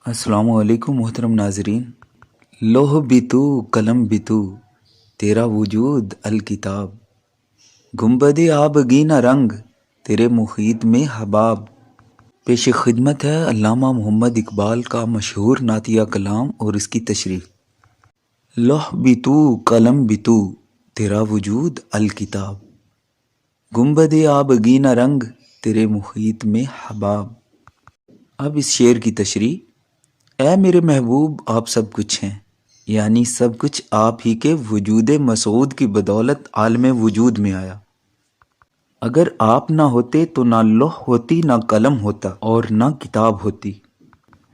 السلام علیکم محترم ناظرین۔ لوح بھی تو قلم بھی تو، تیرا وجود الکتاب، گنبد آبگینہ رنگ تیرے محیط میں حباب۔ پیش خدمت ہے علامہ محمد اقبال کا مشہور نعتیہ کلام اور اس کی تشریح۔ لوح بھی تو قلم بھی تو، تیرا وجود الکتاب، گنبد آبگینہ رنگ تیرے محیط میں حباب۔ اب اس شعر کی تشریح۔ اے میرے محبوب آپ سب کچھ ہیں، یعنی سب کچھ آپ ہی کے وجود مسعود کی بدولت عالم وجود میں آیا۔ اگر آپ نہ ہوتے تو نہ لوح ہوتی، نہ قلم ہوتا اور نہ کتاب ہوتی۔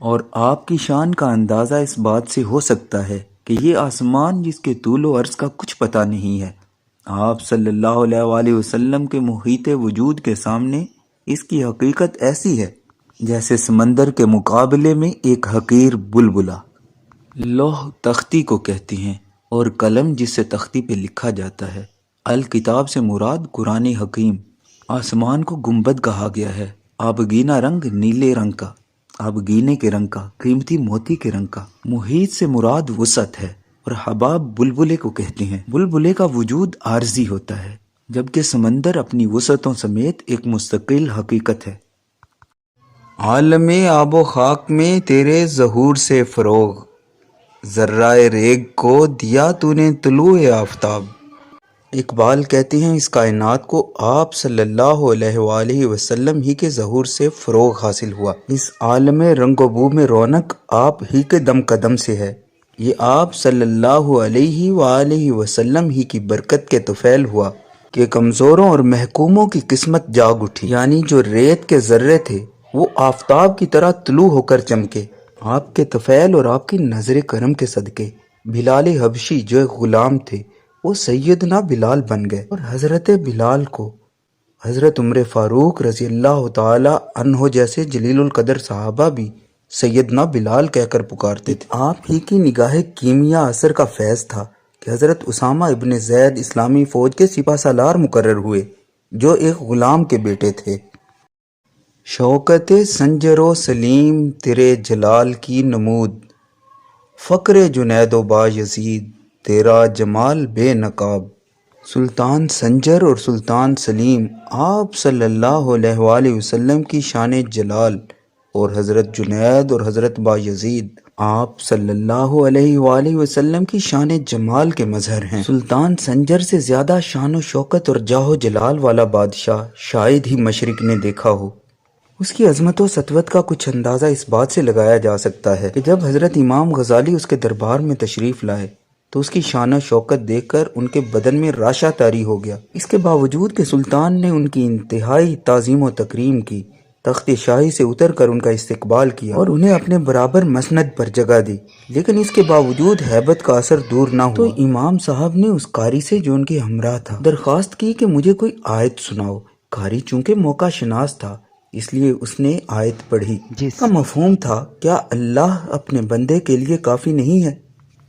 اور آپ کی شان کا اندازہ اس بات سے ہو سکتا ہے کہ یہ آسمان جس کے طول و عرض کا کچھ پتہ نہیں ہے، آپ صلی اللہ علیہ وآلہ وسلم کے محیط وجود کے سامنے اس کی حقیقت ایسی ہے جیسے سمندر کے مقابلے میں ایک حقیر بلبلا۔ لوح تختی کو کہتی ہیں اور قلم جس سے تختی پہ لکھا جاتا ہے۔ الکتاب سے مراد قرآن حکیم۔ آسمان کو گنبد کہا گیا ہے، آبگینہ رنگ نیلے رنگ کا، آبگینے کے رنگ کا، قیمتی موتی کے رنگ کا۔ محیط سے مراد وسعت ہے اور حباب بلبلے کو کہتے ہیں۔ بلبلے کا وجود عارضی ہوتا ہے جبکہ سمندر اپنی وسعتوں سمیت ایک مستقل حقیقت ہے۔ عالم آب و خاک میں تیرے ظہور سے فروغ، ذرہ ریگ کو دیا تو نے طلوع آفتاب۔ اقبال کہتے ہیں اس کائنات کو آپ صلی اللہ علیہ وآلہ وسلم ہی کے ظہور سے فروغ حاصل ہوا۔ اس عالم رنگ و بو میں رونق آپ ہی کے دم قدم سے ہے۔ یہ آپ صلی اللہ علیہ وآلہ وسلم ہی کی برکت کے طفیل ہوا کہ کمزوروں اور محکوموں کی قسمت جاگ اٹھی، یعنی جو ریت کے ذرے تھے وہ آفتاب کی طرح طلوع ہو کر چمکے۔ آپ کے طفیل اور آپ کی نظر کرم کے صدقے بلال حبشی جو ایک غلام تھے وہ سیدنا بلال بن گئے، اور حضرت بلال کو حضرت عمر فاروق رضی اللہ تعالی عنہ جیسے جلیل القدر صحابہ بھی سیدنا بلال کہہ کر پکارتے تھے۔ آپ ہی کی نگاہ کیمیا اثر کا فیض تھا کہ حضرت اسامہ ابن زید اسلامی فوج کے سپہ سالار مقرر ہوئے جو ایک غلام کے بیٹے تھے۔ شوکت سنجر و سلیم تیرے جلال کی نمود، فقر جنید و بایزید تیرا جمال بے نقاب۔ سلطان سنجر اور سلطان سلیم آپ صلی اللہ علیہ وآلہ وسلم کی شان جلال، اور حضرت جنید اور حضرت بایزید آپ صلی اللہ علیہ وآلہ وسلم کی شان جمال کے مظہر ہیں۔ سلطان سنجر سے زیادہ شان و شوکت اور جاہ و جلال والا بادشاہ شاید ہی مشرق نے دیکھا ہو۔ اس کی عظمت و سطوت کا کچھ اندازہ اس بات سے لگایا جا سکتا ہے کہ جب حضرت امام غزالی اس کے دربار میں تشریف لائے تو اس کی شان و شوکت دیکھ کر ان کے بدن میں راشہ طاری ہو گیا۔ اس کے باوجود کہ سلطان نے ان کی انتہائی تعظیم و تکریم کی، تخت شاہی سے اتر کر ان کا استقبال کیا اور انہیں اپنے برابر مسند پر جگہ دی، لیکن اس کے باوجود ہیبت کا اثر دور نہ ہوا۔ تو امام صاحب نے اس قاری سے جو ان کے ہمراہ تھا درخواست کی کہ مجھے کوئی آیت سناؤ۔ قاری چونکہ موقع شناس تھا اس لیے اس نے آیت پڑھی جس کا مفہوم تھا کیا اللہ اپنے بندے کے لیے کافی نہیں ہے؟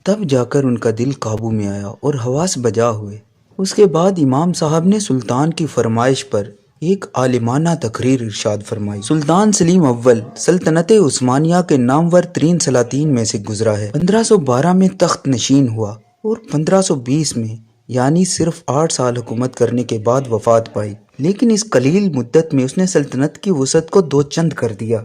تب جا کر ان کا دل قابو میں آیا اور حواس بجا ہوئے۔ اس کے بعد امام صاحب نے سلطان کی فرمائش پر ایک عالمانہ تقریر ارشاد فرمائی۔ سلطان سلیم اول سلطنت عثمانیہ کے نامور ترین سلاطین میں سے گزرا ہے۔ 1512 میں تخت نشین ہوا اور 1520 میں یعنی صرف 8 سال حکومت کرنے کے بعد وفات پائی، لیکن اس قلیل مدت میں اس نے سلطنت کی وسعت کو دو چند کر دیا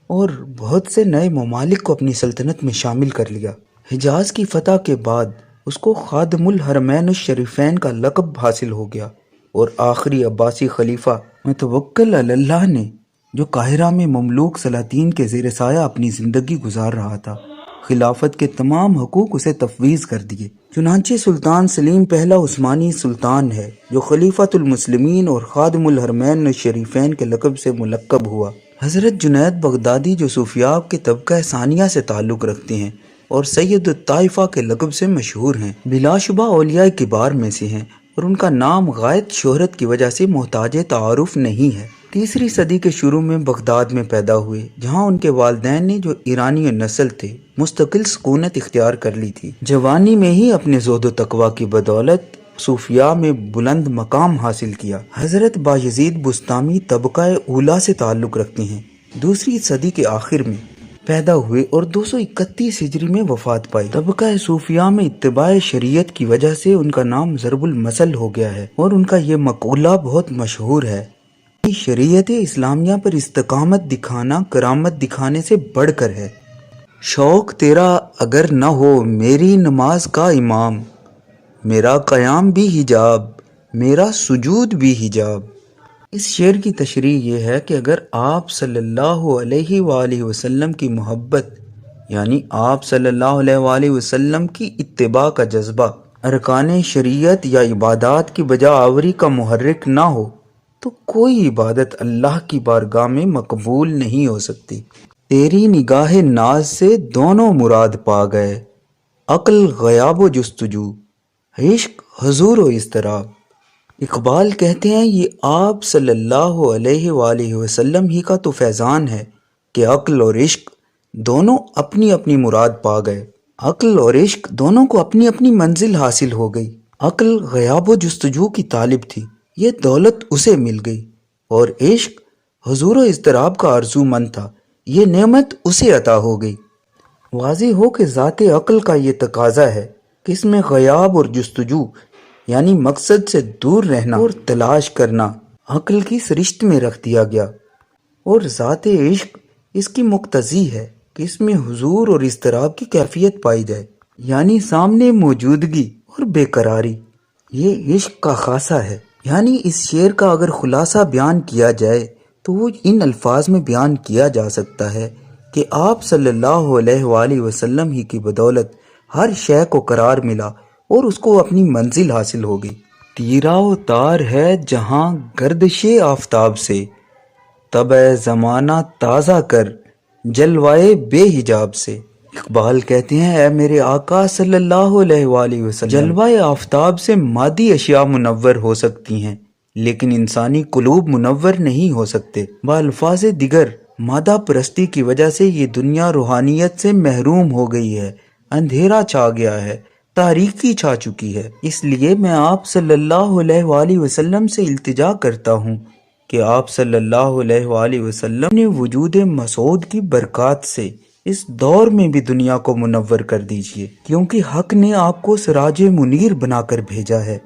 اور بہت سے نئے ممالک کو اپنی سلطنت میں شامل کر لیا۔ حجاز کی فتح کے بعد اس کو خادم الحرمین الشریفین کا لقب حاصل ہو گیا، اور آخری عباسی خلیفہ متوکل علی اللہ نے جو قاہرہ میں مملوک سلاطین کے زیر سایہ اپنی زندگی گزار رہا تھا، خلافت کے تمام حقوق اسے تفویض کر دیے۔ چنانچہ سلطان سلیم پہلا عثمانی سلطان ہے جو خلیفۃ المسلمین اور خادم الحرمین الشریفین کے لقب سے ملقب ہوا۔ حضرت جنید بغدادی جو صوفیاء کے طبقہ ثانیہ سے تعلق رکھتے ہیں اور سید الطائفہ کے لقب سے مشہور ہیں، بلا شبہ اولیاء کبار میں سے ہیں، اور ان کا نام غائط شہرت کی وجہ سے محتاج تعارف نہیں ہے۔ 3 صدی کے شروع میں بغداد میں پیدا ہوئے، جہاں ان کے والدین نے جو ایرانی نسل تھے مستقل سکونت اختیار کر لی تھی۔ جوانی میں ہی اپنے زہد و تقوی کی بدولت صوفیاء میں بلند مقام حاصل کیا۔ حضرت بایزید بسطامی طبقہ اولیٰ سے تعلق رکھتے ہیں۔ 2 صدی کے آخر میں پیدا ہوئے اور 231 ہجری میں وفات پائی۔ طبقہ صوفیہ میں اتباع شریعت کی وجہ سے ان کا نام ضرب المثل ہو گیا ہے، اور ان کا یہ مقولہ بہت مشہور ہے: شریعت اسلامیہ پر استقامت دکھانا کرامت دکھانے سے بڑھ کر ہے۔ شوق تیرا اگر نہ ہو میری نماز کا امام، میرا قیام بھی حجاب، میرا سجود بھی حجاب۔ اس شعر کی تشریح یہ ہے کہ اگر آپ صلی اللہ علیہ وآلہ وسلم کی محبت، یعنی آپ صلی اللہ علیہ وآلہ وسلم کی اتباع کا جذبہ ارکان شریعت یا عبادات کی بجا آوری کا محرک نہ ہو تو کوئی عبادت اللہ کی بارگاہ میں مقبول نہیں ہو سکتی۔ تیری نگاہ ناز سے دونوں مراد پا گئے، عقل غیاب و جستجو، عشق حضور و اضطراب۔ اقبال کہتے ہیں یہ آپ صلی اللہ علیہ وآلہ وسلم ہی کا تو فیضان ہے کہ عقل اور عشق دونوں اپنی اپنی مراد پا گئے۔ عقل اور عشق دونوں کو اپنی اپنی منزل حاصل ہو گئی۔ عقل غیاب و جستجو کی طالب تھی، یہ دولت اسے مل گئی، اور عشق حضور و اضطراب کا آرزو مند تھا، یہ نعمت اسے عطا ہو گئی۔ واضح ہو کہ ذات عقل کا یہ تقاضا ہے کہ اس میں غیاب اور جستجو یعنی مقصد سے دور رہنا اور تلاش کرنا عقل کی سرشت میں رکھ دیا گیا، اور ذات عشق اس کی مقتضی ہے کہ اس میں حضور اور اضطراب کی کیفیت پائی جائے، یعنی سامنے موجودگی اور بے قراری۔ یہ عشق کا خاصہ ہے۔ یعنی اس شعر کا اگر خلاصہ بیان کیا جائے تو وہ ان الفاظ میں بیان کیا جا سکتا ہے کہ آپ صلی اللہ علیہ وآلہ وسلم ہی کی بدولت ہر شے کو قرار ملا اور اس کو اپنی منزل حاصل ہو گئی۔ تیرا و تار ہے جہاں گردش آفتاب سے، طبع زمانہ تازہ کر جلوائے بے حجاب سے۔ اقبال کہتے ہیں اے میرے آقا صلی اللہ علیہ وآلہ وسلم، جلوائے آفتاب سے مادی اشیاء منور ہو سکتی ہیں لیکن انسانی قلوب منور نہیں ہو سکتے۔ بالفاظ دیگر مادہ پرستی کی وجہ سے یہ دنیا روحانیت سے محروم ہو گئی ہے، اندھیرا چھا گیا ہے، تاریکی چھا چکی ہے۔ اس لیے میں آپ صلی اللہ علیہ وآلہ وسلم سے التجا کرتا ہوں کہ آپ صلی اللہ علیہ وآلہ وسلم نے وجود مسعود کی برکات سے اس دور میں بھی دنیا کو منور کر دیجئے، کیونکہ حق نے آپ کو سراج منیر بنا کر بھیجا ہے۔